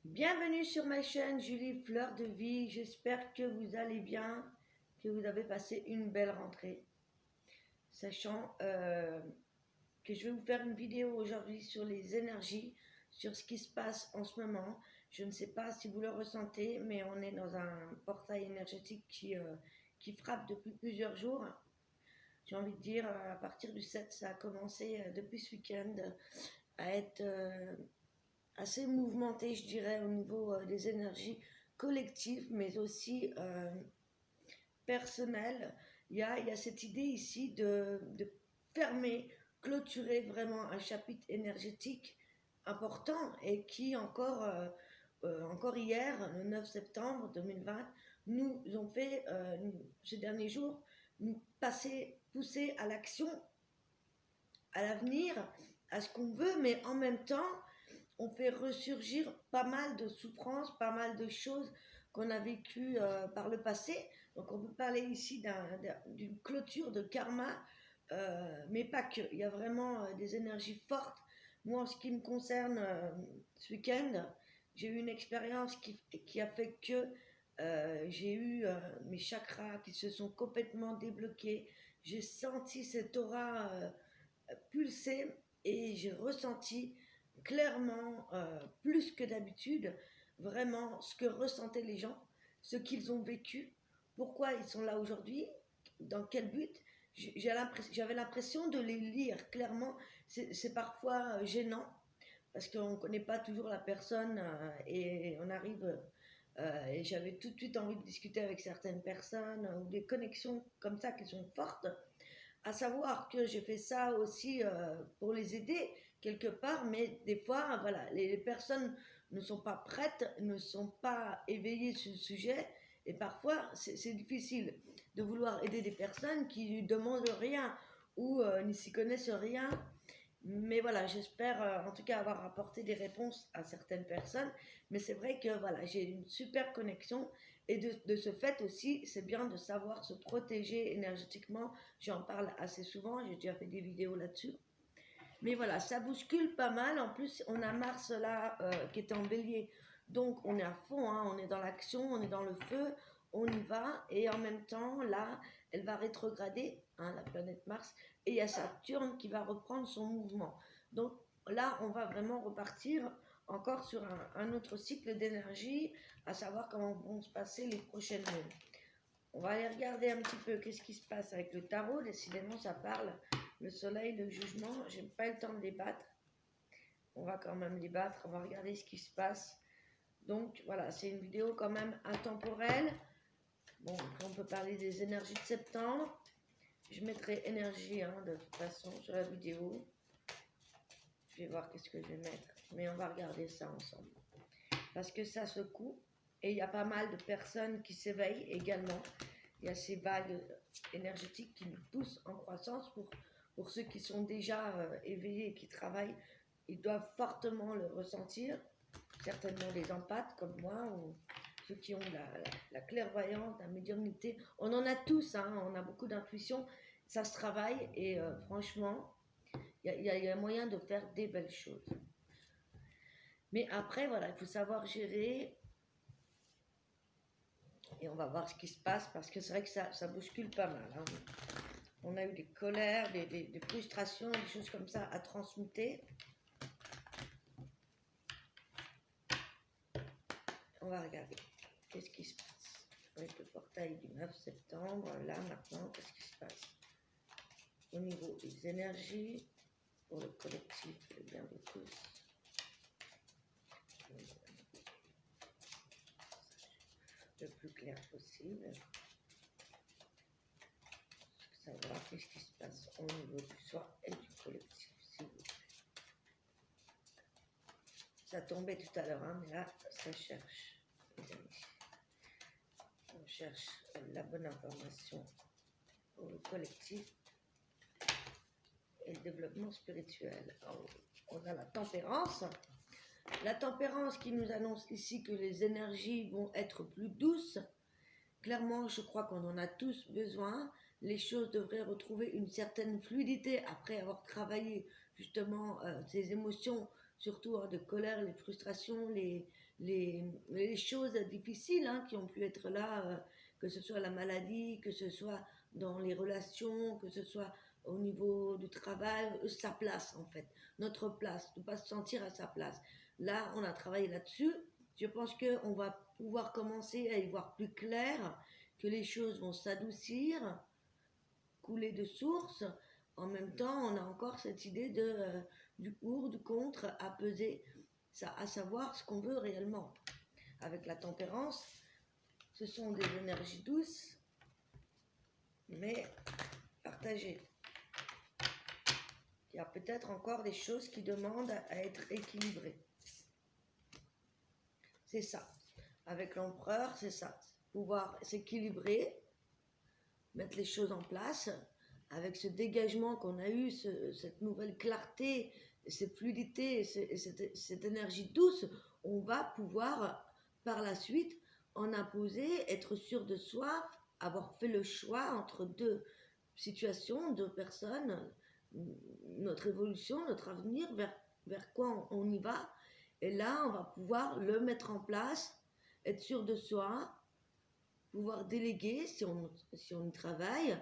Bienvenue sur ma chaîne Julie Fleur de Vie. J'espère que vous allez bien, que vous avez passé une belle rentrée. Sachant que je vais vous faire une vidéo aujourd'hui sur les énergies, sur ce qui se passe en ce moment. Je ne sais pas si vous le ressentez, mais on est dans un portail énergétique qui frappe depuis plusieurs jours. J'ai envie de dire, à partir du 7, ça a commencé depuis ce week-end à être assez mouvementé, je dirais, au niveau des énergies collectives, mais aussi personnelles. Il y a cette idée ici de fermer, clôturer vraiment un chapitre énergétique important et qui encore hier, le 9 septembre 2020, nous ont fait, ces derniers jours, nous pousser à l'action, à l'avenir, à ce qu'on veut, mais en même temps, on fait ressurgir pas mal de souffrances, pas mal de choses qu'on a vécues par le passé. Donc on peut parler ici d'une clôture de karma, mais pas que. Il y a vraiment des énergies fortes. Moi, en ce qui me concerne, ce week-end, j'ai eu une expérience qui a fait que j'ai eu mes chakras qui se sont complètement débloqués. J'ai senti cette aura pulser et j'ai ressenti clairement, plus que d'habitude, vraiment ce que ressentaient les gens, ce qu'ils ont vécu, pourquoi ils sont là aujourd'hui, dans quel but. J'avais l'impression de les lire clairement. C'est parfois gênant parce qu'on ne connaît pas toujours la personne et on arrive. Et j'avais tout de suite envie de discuter avec certaines personnes ou des connexions comme ça qui sont fortes. À savoir que j'ai fait ça aussi pour les aider quelque part, mais des fois, voilà, les personnes ne sont pas prêtes, ne sont pas éveillées sur le sujet, et parfois c'est difficile de vouloir aider des personnes qui ne demandent rien ou n'y s'y connaissent rien. Mais voilà, j'espère en tout cas avoir apporté des réponses à certaines personnes. Mais c'est vrai que voilà, j'ai une super connexion et de ce fait aussi, c'est bien de savoir se protéger énergétiquement. J'en parle assez souvent, j'ai déjà fait des vidéos là-dessus. Mais voilà, ça bouscule pas mal. En plus, on a Mars là qui est en bélier. Donc on est à fond, hein, on est dans l'action, on est dans le feu, on y va. Et en même temps, là, elle va rétrograder, hein, la planète Mars. Et il y a Saturne qui va reprendre son mouvement. Donc là, on va vraiment repartir encore sur un autre cycle d'énergie, à savoir comment vont se passer les prochaines lunes. On va aller regarder un petit peu qu'est-ce qui se passe avec le tarot. Décidément, ça parle. Le soleil, le jugement. J'ai pas le temps de les battre. On va quand même les battre. On va regarder ce qui se passe. Donc voilà, c'est une vidéo quand même intemporelle. Bon, après on peut parler des énergies de septembre. Je mettrai énergie hein, de toute façon sur la vidéo. Je vais voir qu'est-ce que je vais mettre. Mais on va regarder ça ensemble. Parce que ça secoue. Et il y a pas mal de personnes qui s'éveillent également. Il y a ces vagues énergétiques qui nous poussent en croissance. Pour ceux qui sont déjà éveillés et qui travaillent, ils doivent fortement le ressentir. Certainement les empathes comme moi, ou ceux qui ont la clairvoyance, la médiumnité. On en a tous, hein, on a beaucoup d'intuition. Ça se travaille et franchement, il y a moyen de faire des belles choses. Mais après, voilà, il faut savoir gérer. Et on va voir ce qui se passe parce que c'est vrai que ça bouscule pas mal. Hein. On a eu des colères, des frustrations, des choses comme ça à transmuter. On va regarder qu'est-ce qui se passe avec le portail du 9 septembre. Là maintenant, qu'est-ce qui se passe au niveau des énergies pour le collectif, le bien de tous. Le plus clair possible. Savoir qu'est-ce qui se passe au niveau du soi et du collectif, s'il vous plaît. Ça tombait tout à l'heure, hein, mais là, ça cherche, les amis. On cherche la bonne information pour le collectif et le développement spirituel. Alors, on a la tempérance. La tempérance qui nous annonce ici que les énergies vont être plus douces. Clairement, je crois qu'on en a tous besoin. Les choses devraient retrouver une certaine fluidité après avoir travaillé justement ces émotions surtout de colère, les frustrations, les choses difficiles qui ont pu être là, que ce soit la maladie, que ce soit dans les relations, que ce soit au niveau du travail, sa place en fait, notre place, ne pas se sentir à sa place. Là, on a travaillé là-dessus. Je pense qu'on va pouvoir commencer à y voir plus clair, que les choses vont s'adoucir, couler de source. En même temps, on a encore cette idée du pour, du contre à peser, ça, à savoir ce qu'on veut réellement. Avec la tempérance, ce sont des énergies douces, mais partagées. Il y a peut-être encore des choses qui demandent à être équilibrées. C'est ça. Avec l'empereur, c'est ça. Pouvoir s'équilibrer, mettre les choses en place, avec ce dégagement qu'on a eu, cette nouvelle clarté, cette fluidité, cette énergie douce, on va pouvoir par la suite en imposer, être sûr de soi, avoir fait le choix entre deux situations, deux personnes, notre évolution, notre avenir, vers quoi on y va. Et là, on va pouvoir le mettre en place, être sûr de soi, pouvoir déléguer si on y travaille.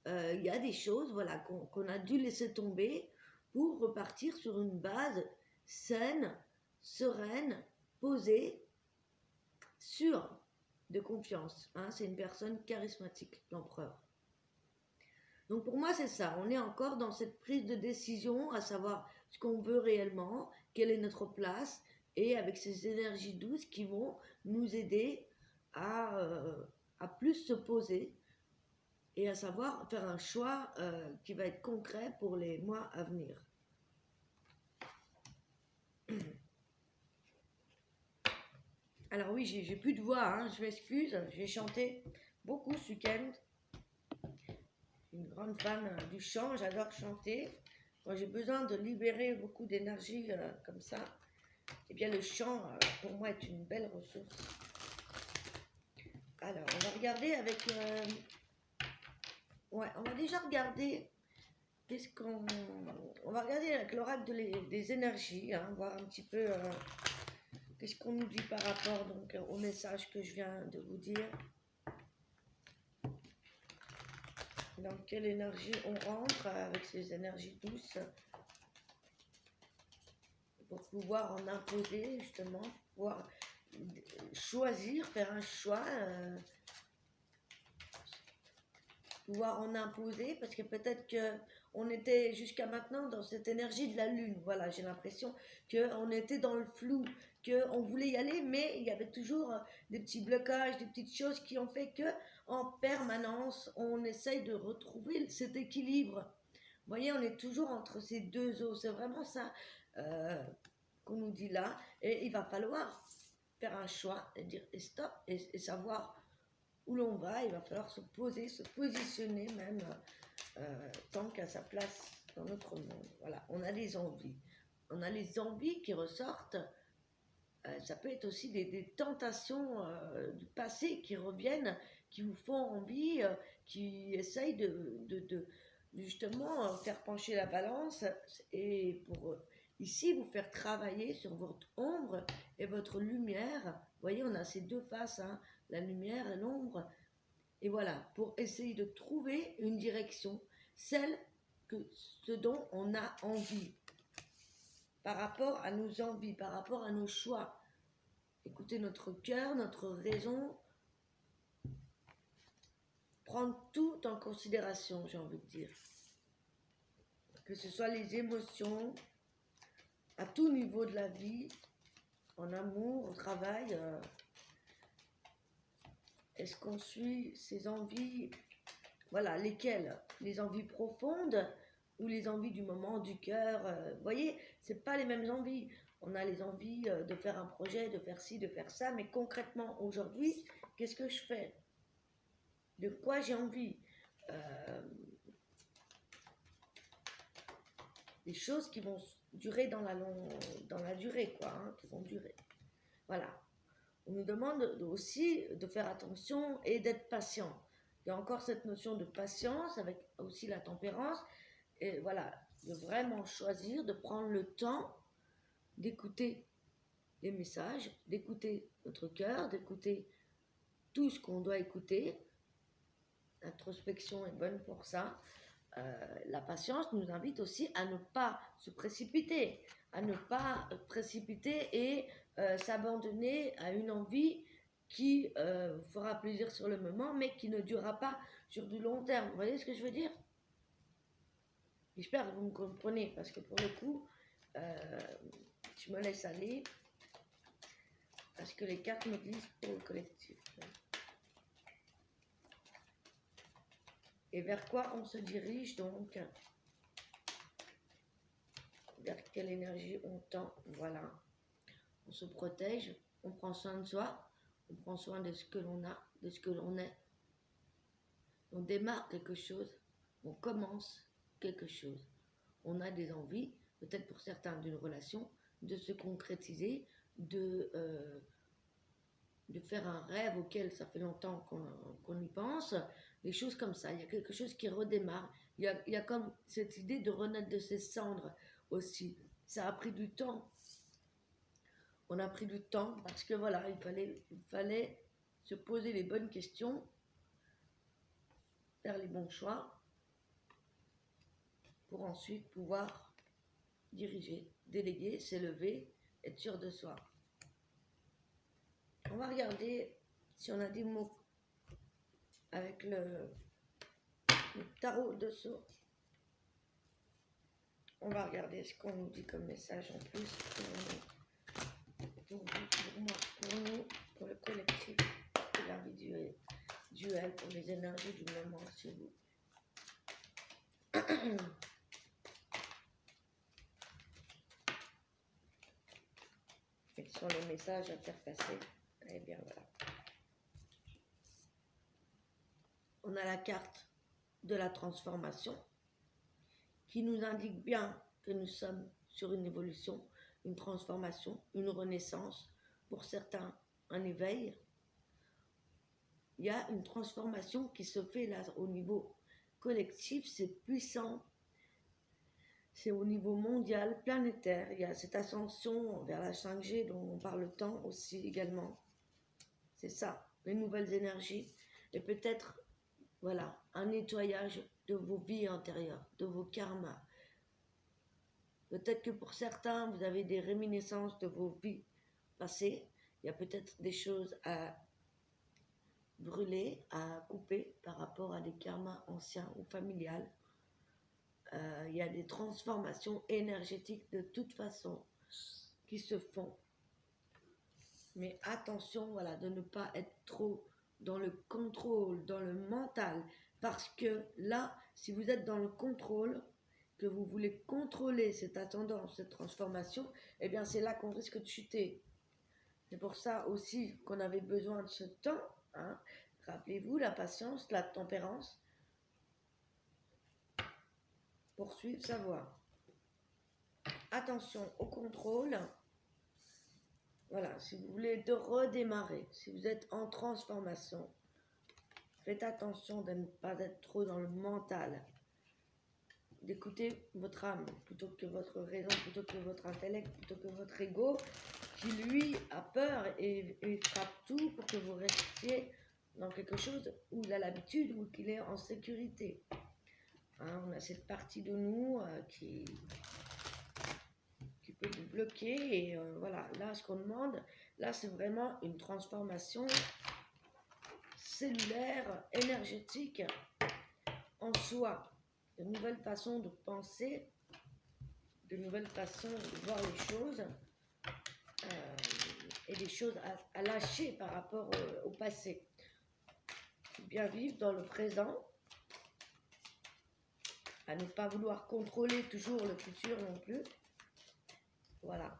Il y a des choses voilà, qu'on a dû laisser tomber pour repartir sur une base saine, sereine, posée, sûre de confiance. C'est une personne charismatique, l'empereur. Donc pour moi, c'est ça. On est encore dans cette prise de décision, à savoir ce qu'on veut réellement, quelle est notre place, et avec ces énergies douces qui vont nous aider à plus se poser et à savoir faire un choix qui va être concret pour les mois à venir. Alors oui, j'ai plus de voix, je m'excuse, j'ai chanté beaucoup ce week-end. Une grande fan du chant, j'adore chanter. Quand j'ai besoin de libérer beaucoup d'énergie comme ça, eh bien le chant pour moi est une belle ressource. Alors on va regarder avec... Ouais, on va déjà regarder on va regarder avec l'oracle des énergies, voir un petit peu qu'est-ce qu'on nous dit par rapport donc au message que je viens de vous dire. Dans quelle énergie on rentre avec ces énergies douces pour pouvoir en imposer justement, pouvoir choisir, faire un choix, pouvoir en imposer, parce que peut-être qu'on était jusqu'à maintenant dans cette énergie de la lune. Voilà, j'ai l'impression qu'on était dans le flou, qu'on voulait y aller, mais il y avait toujours des petits blocages, des petites choses qui ont fait que en permanence, on essaye de retrouver cet équilibre. Vous voyez, on est toujours entre ces deux eaux. C'est vraiment ça qu'on nous dit là. Et il va falloir faire un choix et dire et stop et savoir où l'on va. Il va falloir se poser, se positionner même tant qu'à sa place dans notre monde. Voilà, on a des envies. On a les envies qui ressortent. Ça peut être aussi des tentations du passé qui reviennent, qui vous font envie, qui essayent de justement faire pencher la balance et pour ici vous faire travailler sur votre ombre et votre lumière. Vous voyez, on a ces deux faces, la lumière et l'ombre. Et voilà, pour essayer de trouver une direction, ce dont on a envie, par rapport à nos envies, par rapport à nos choix. Écoutez notre cœur, notre raison, prendre tout en considération, j'ai envie de dire. Que ce soit les émotions, à tout niveau de la vie, en amour, au travail. Est-ce qu'on suit ses envies? Voilà, lesquelles? Les envies profondes ou les envies du moment, du cœur? Vous voyez, c'est pas les mêmes envies. On a les envies de faire un projet, de faire ci, de faire ça, mais concrètement, aujourd'hui, qu'est-ce que je fais? De quoi j'ai envie? Des choses qui vont durer dans la durée, quoi, qui vont durer. Voilà. On nous demande aussi de faire attention et d'être patient. Il y a encore cette notion de patience avec aussi la tempérance. Et voilà, de vraiment choisir, de prendre le temps d'écouter les messages, d'écouter notre cœur, d'écouter tout ce qu'on doit écouter. L'introspection est bonne pour ça. La patience nous invite aussi à ne pas se précipiter, et s'abandonner à une envie qui fera plaisir sur le moment, mais qui ne durera pas sur du long terme. Vous voyez ce que je veux dire? J'espère que vous me comprenez, parce que pour le coup, je me laisse aller, parce que les cartes me disent pour le collectif. Et vers quoi on se dirige donc? Vers quelle énergie on tend? Voilà. On se protège, on prend soin de soi, on prend soin de ce que l'on a, de ce que l'on est. On démarre quelque chose, on commence quelque chose. On a des envies, peut-être pour certains d'une relation, de se concrétiser, de faire un rêve auquel ça fait longtemps qu'on y pense, des choses comme ça. Il y a quelque chose qui redémarre. Il y a comme cette idée de renaître de ses cendres aussi. Ça a pris du temps. On a pris du temps parce que voilà, il fallait se poser les bonnes questions, faire les bons choix pour ensuite pouvoir diriger, déléguer, s'élever, être sûr de soi. On va regarder si on a des mots avec le tarot de Sceaux. On va regarder ce qu'on nous dit comme message en plus pour moi, pour nous, pour le collectif, pour l'individuel, pour les énergies du moment chez vous. Quels sont les messages à faire passer? Eh bien voilà. On a la carte de la transformation qui nous indique bien que nous sommes sur une évolution, une transformation, une renaissance, pour certains un éveil. Il y a une transformation qui se fait là au niveau collectif, c'est puissant, c'est au niveau mondial, planétaire. Il y a cette ascension vers la 5G dont on parle tant aussi également. C'est ça, les nouvelles énergies et peut-être, voilà, un nettoyage de vos vies antérieures, de vos karmas. Peut-être que pour certains, vous avez des réminiscences de vos vies passées. Il y a peut-être des choses à brûler, à couper par rapport à des karmas anciens ou familiales. Il y a des transformations énergétiques de toute façon qui se font. Mais attention, voilà, de ne pas être trop dans le contrôle, dans le mental. Parce que là, si vous êtes dans le contrôle, que vous voulez contrôler cette tendance, cette transformation, eh bien c'est là qu'on risque de chuter. C'est pour ça aussi qu'on avait besoin de ce temps. Hein. Rappelez-vous, la patience, la tempérance, pour suivre sa voie. Attention au contrôle. Voilà, si vous voulez de redémarrer, si vous êtes en transformation, faites attention de ne pas être trop dans le mental, d'écouter votre âme plutôt que votre raison, plutôt que votre intellect, plutôt que votre ego, qui lui a peur et frappe tout pour que vous restiez dans quelque chose où il a l'habitude ou qu'il est en sécurité. Hein, on a cette partie de nous qui peut vous bloquer et voilà, là ce qu'on demande, là c'est vraiment une transformation cellulaire, énergétique en soi, de nouvelles façons de penser, de nouvelles façons de voir les choses et des choses à lâcher par rapport au passé. Bien vivre dans le présent, à ne pas vouloir contrôler toujours le futur non plus. Voilà.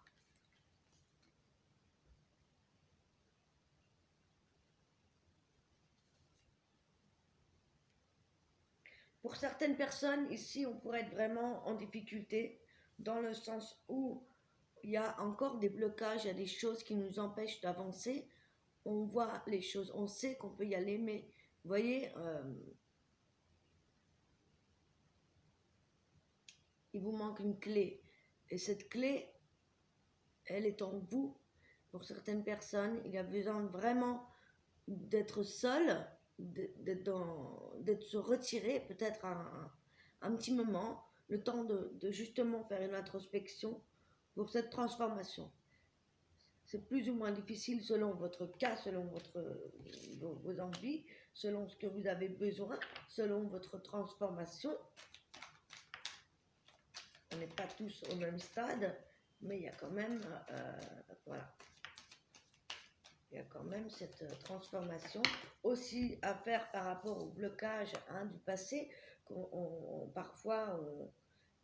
Pour certaines personnes, ici, on pourrait être vraiment en difficulté, dans le sens où il y a encore des blocages, il y a des choses qui nous empêchent d'avancer. On voit les choses, on sait qu'on peut y aller, mais vous voyez, il vous manque une clé. Et cette clé, elle est en vous. Pour certaines personnes, il y a besoin vraiment d'être seul, d'être se retirer peut-être un petit moment, le temps de justement faire une introspection pour cette transformation. C'est plus ou moins difficile selon votre cas, selon vos envies, selon ce que vous avez besoin, selon votre transformation. On n'est pas tous au même stade, mais il y a quand même, voilà, il y a quand même cette transformation aussi à faire par rapport au blocage du passé, parfois,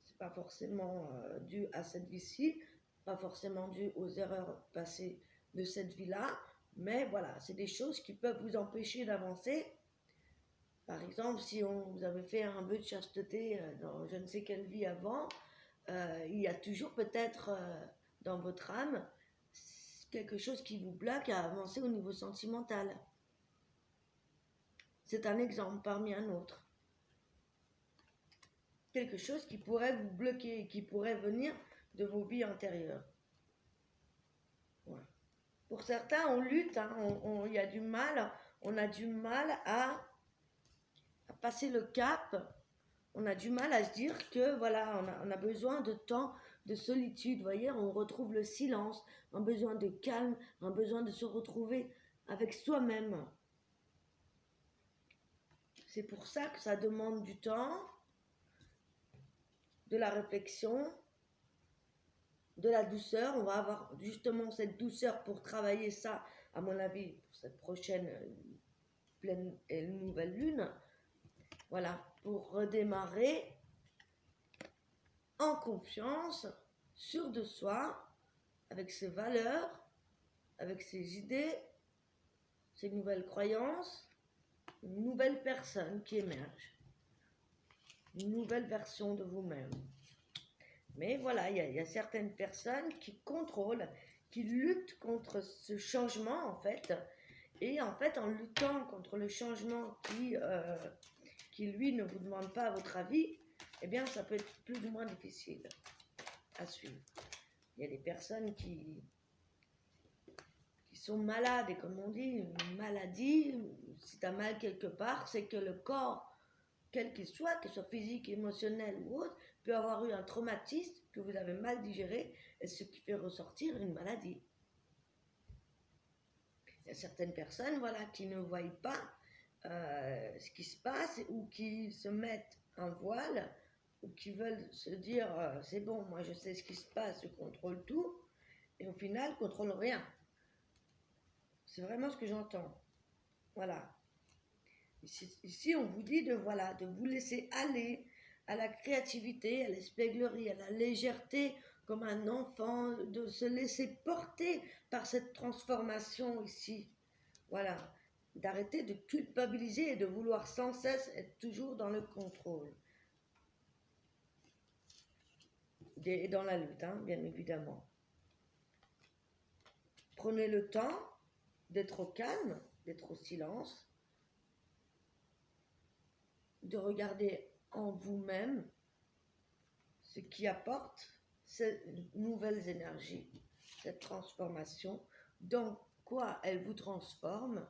c'est pas forcément dû à cette vie-ci, pas forcément dû aux erreurs passées de cette vie-là, mais voilà, c'est des choses qui peuvent vous empêcher d'avancer. Par exemple, si vous avez fait un vœu de chasteté dans je ne sais quelle vie avant, il y a toujours peut-être dans votre âme quelque chose qui vous bloque à avancer au niveau sentimental. C'est un exemple parmi un autre. Quelque chose qui pourrait vous bloquer, qui pourrait venir de vos vies antérieures. Ouais. Pour certains, on lutte, hein, y a du mal, on a du mal à passer le cap, on a du mal à se dire que voilà, on a besoin de temps de solitude, vous voyez, on retrouve le silence, un besoin de calme, un besoin de se retrouver avec soi-même. C'est pour ça que ça demande du temps, de la réflexion, de la douceur. On va avoir justement cette douceur pour travailler ça, à mon avis, pour cette prochaine pleine et nouvelle lune. Voilà, pour redémarrer en confiance, sûr de soi, avec ses valeurs, avec ses idées, ses nouvelles croyances, une nouvelle personne qui émerge, une nouvelle version de vous-même. Mais voilà, il y a certaines personnes qui contrôlent, qui luttent contre ce changement en fait. Et en fait, en luttant contre le changement qui lui ne vous demande pas votre avis, eh bien ça peut être plus ou moins difficile à suivre. Il y a des personnes qui sont malades, et comme on dit, une maladie, si tu as mal quelque part, c'est que le corps, quel qu'il soit physique, émotionnel ou autre, peut avoir eu un traumatisme que vous avez mal digéré, et ce qui fait ressortir une maladie. Il y a certaines personnes voilà, qui ne voient pas ce qui se passe, ou qui se mettent un voile, ou qui veulent se dire c'est bon, moi je sais ce qui se passe, je contrôle tout, et au final, je ne contrôle rien. C'est vraiment ce que j'entends. Voilà. Ici, on vous dit de vous laisser aller à la créativité, à l'espièglerie, à la légèreté, comme un enfant, de se laisser porter par cette transformation ici. Voilà. D'arrêter de culpabiliser et de vouloir sans cesse être toujours dans le contrôle. Et dans la lutte, hein, bien évidemment. Prenez le temps d'être au calme, d'être au silence, de regarder en vous-même ce qui apporte ces nouvelles énergies, cette transformation, dans quoi elle vous transforme,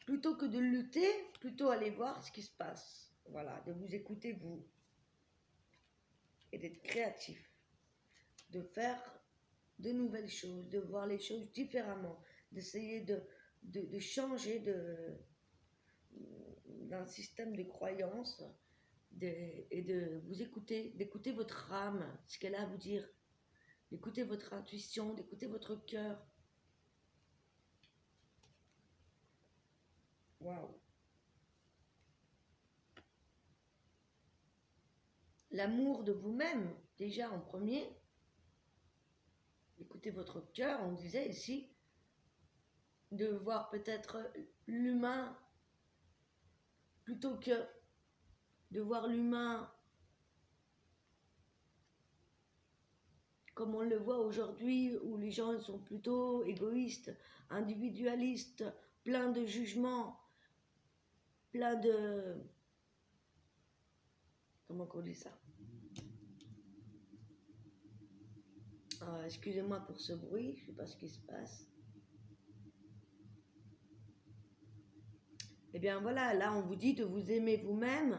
plutôt que de lutter, plutôt aller voir ce qui se passe. Voilà, de vous écouter vous, et d'être créatif, de faire de nouvelles choses, de voir les choses différemment, d'essayer de changer d'un système de croyances et de vous écouter, d'écouter votre âme, ce qu'elle a à vous dire, d'écouter votre intuition, d'écouter votre cœur. Waouh! L'amour de vous-même, déjà en premier. Écoutez votre cœur, on disait ici, de voir peut-être l'humain plutôt que de voir l'humain comme on le voit aujourd'hui, où les gens sont plutôt égoïstes, individualistes, pleins de jugements, pleins de... Comment on dit ça? excusez-moi pour ce bruit, je ne sais pas ce qui se passe. Eh bien voilà, là on vous dit de vous aimer vous-même,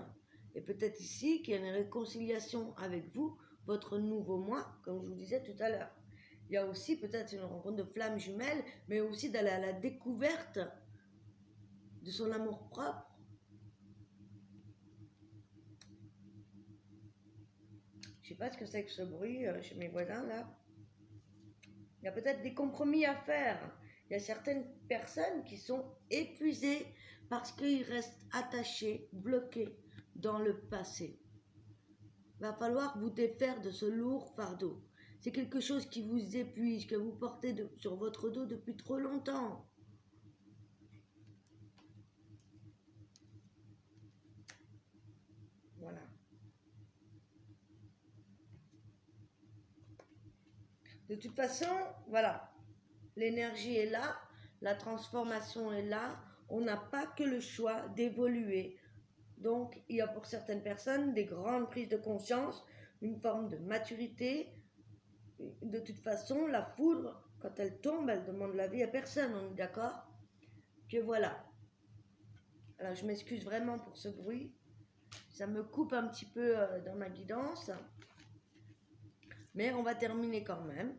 et peut-être ici qu'il y a une réconciliation avec vous, votre nouveau moi, comme je vous disais tout à l'heure. Il y a aussi peut-être une rencontre de flammes jumelles, mais aussi d'aller à la découverte de son amour propre. Je ne sais pas ce que c'est que ce bruit chez mes voisins là. Il y a peut-être des compromis à faire. Il y a certaines personnes qui sont épuisées parce qu'ils restent attachés, bloqués dans le passé. Il va falloir vous défaire de ce lourd fardeau. C'est quelque chose qui vous épuise, que vous portez sur votre dos depuis trop longtemps. Voilà. De toute façon, voilà. L'énergie est là, la transformation est là. On n'a pas que le choix d'évoluer. Donc, il y a pour certaines personnes des grandes prises de conscience, une forme de maturité. De toute façon, la foudre, quand elle tombe, elle demande la vie à personne, on est d'accord? Que voilà. Alors, je m'excuse vraiment pour ce bruit. Ça me coupe un petit peu dans ma guidance. Mais on va terminer quand même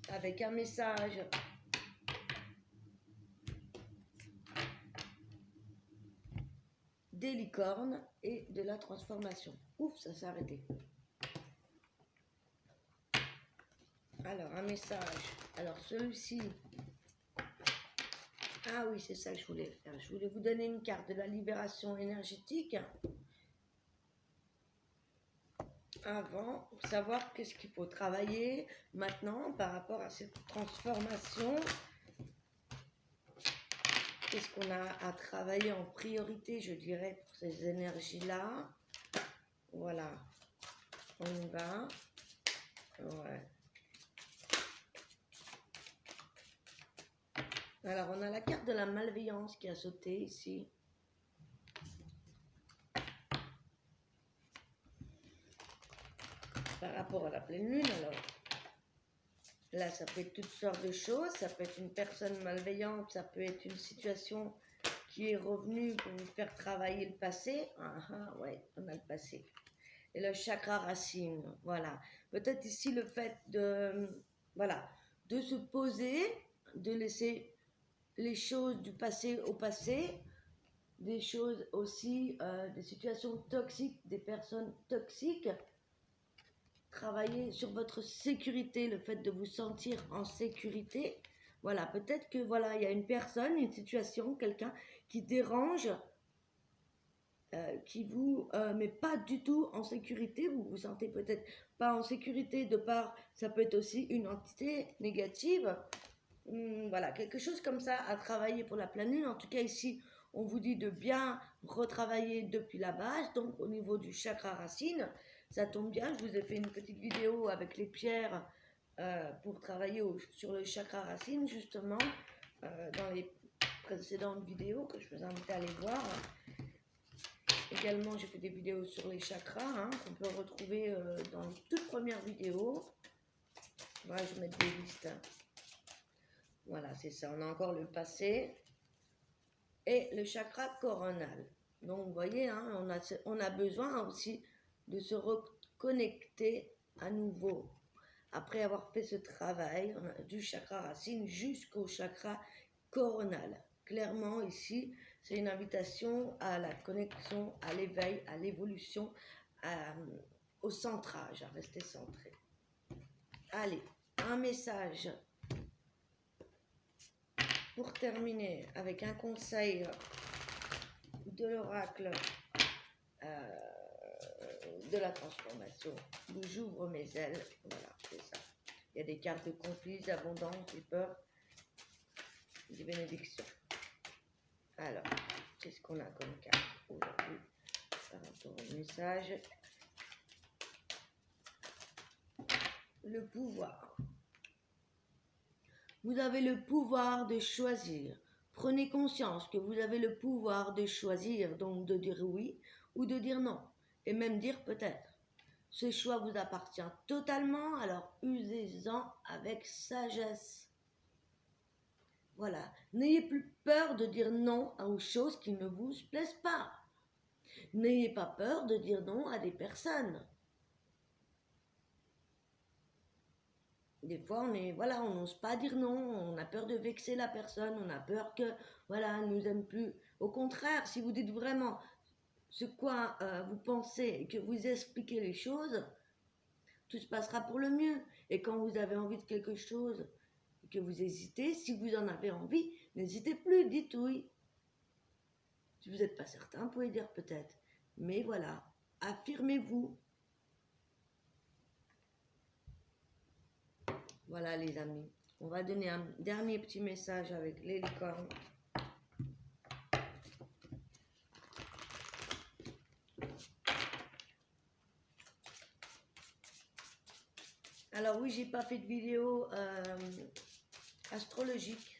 avec un message des licornes et de la transformation. Ouf, ça s'est arrêté. Alors, un message. Alors, celui-ci. Ah oui, c'est ça que je voulais faire. Je voulais vous donner une carte de la libération énergétique avant pour savoir qu'est-ce qu'il faut travailler maintenant par rapport à cette transformation. Qu'est-ce qu'on a à travailler en priorité, je dirais, pour ces énergies-là. Voilà. On y va. Ouais. Alors, on a la carte de la malveillance qui a sauté ici. Par rapport à la pleine lune, alors. Là, ça peut être toutes sortes de choses. Ça peut être une personne malveillante, ça peut être une situation qui est revenue pour vous faire travailler le passé. Ah, ouais, on a le passé. Et le chakra racine, voilà. Peut-être ici le fait voilà, de se poser, de laisser les choses du passé au passé, des choses aussi, des situations toxiques, des personnes toxiques. Travailler sur votre sécurité, le fait de vous sentir en sécurité. Voilà, peut-être que voilà, il y a une personne, une situation, quelqu'un qui dérange, qui vous met pas du tout en sécurité. Vous vous sentez peut-être pas en sécurité de par, ça peut être aussi une entité négative. Voilà, quelque chose comme ça à travailler pour la pleine lune. En tout cas ici, on vous dit de bien retravailler depuis la base, donc au niveau du chakra racine. Ça tombe bien, je vous ai fait une petite vidéo avec les pierres pour travailler sur le chakra racine, justement, dans les précédentes vidéos que je vous invite à aller voir. Également, j'ai fait des vidéos sur les chakras, qu'on peut retrouver dans les toutes premières vidéos. Voilà, je vais mettre des listes. Voilà, c'est ça. On a encore le passé et le chakra coronal. Donc, vous voyez, on a besoin aussi de se reconnecter à nouveau. Après avoir fait ce travail, on a du chakra racine jusqu'au chakra coronal. Clairement, ici, c'est une invitation à la connexion, à l'éveil, à l'évolution, au centrage, à rester centré. Allez, un message pour terminer avec un conseil de l'oracle de la transformation. Où j'ouvre mes ailes. Voilà, c'est ça. Il y a des cartes de conflits, d'abondance, des peurs, des bénédictions. Alors, qu'est-ce qu'on a comme carte aujourd'hui par rapport au message? Le pouvoir. Vous avez le pouvoir de choisir. Prenez conscience que vous avez le pouvoir de choisir, donc de dire oui ou de dire non. Et même dire peut-être. Ce choix vous appartient totalement, alors usez-en avec sagesse. Voilà, n'ayez plus peur de dire non aux choses qui ne vous plaisent pas. N'ayez pas peur de dire non à des personnes. Des fois, on n'ose pas dire non, on a peur de vexer la personne, on a peur que, voilà, elle nous aime plus. Au contraire, si vous dites vraiment ce quoi vous pensez et que vous expliquez les choses, tout se passera pour le mieux. Et quand vous avez envie de quelque chose et que vous hésitez, si vous en avez envie, n'hésitez plus, dites oui. Si vous n'êtes pas certain, vous pouvez dire peut-être. Mais voilà, affirmez-vous. Voilà les amis, on va donner un dernier petit message avec les licornes. Alors oui, j'ai pas fait de vidéo astrologique.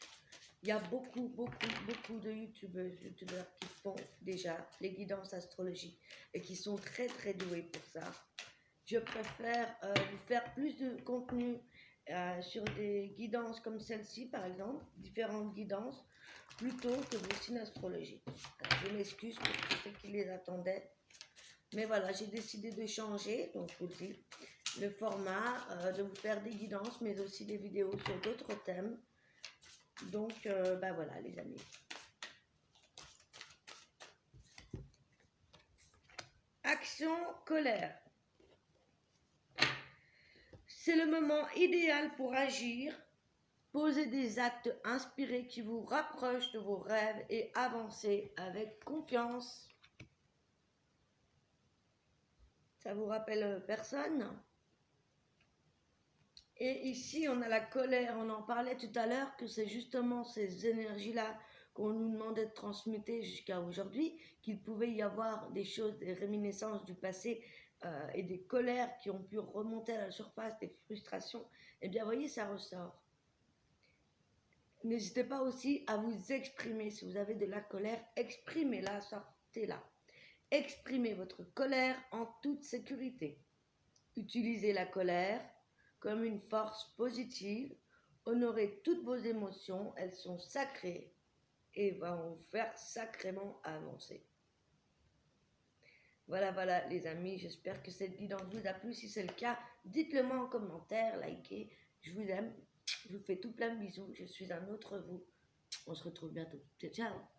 Il y a beaucoup de youtubeurs qui font déjà les guidances astrologiques et qui sont très doués pour ça. Je préfère vous faire plus de contenu sur des guidances comme celle-ci, par exemple, différentes guidances, plutôt que vos signes astrologiques. Alors, je m'excuse pour tous ceux qui les attendaient. Mais voilà, j'ai décidé de changer, donc je vous le dis, le format, de vous faire des guidances, mais aussi des vidéos sur d'autres thèmes. Donc, ben voilà les amis. Action, colère. C'est le moment idéal pour agir, poser des actes inspirés qui vous rapprochent de vos rêves et avancer avec confiance. Ça vous rappelle personne? Et ici, on a la colère. On en parlait tout à l'heure que c'est justement ces énergies-là qu'on nous demandait de transmuter jusqu'à aujourd'hui, qu'il pouvait y avoir des choses, des réminiscences du passé et des colères qui ont pu remonter à la surface, des frustrations. Eh bien, voyez, ça ressort. N'hésitez pas aussi à vous exprimer. Si vous avez de la colère, exprimez-la, sortez-la. Exprimez votre colère en toute sécurité. Utilisez la colère comme une force positive. Honorez toutes vos émotions, elles sont sacrées et vont vous faire sacrément avancer. Voilà les amis, j'espère que cette guidance vous a plu. Si c'est le cas, dites-le moi en commentaire, likez. Je vous aime, je vous fais tout plein de bisous. Je suis un autre vous. On se retrouve bientôt. Ciao, ciao.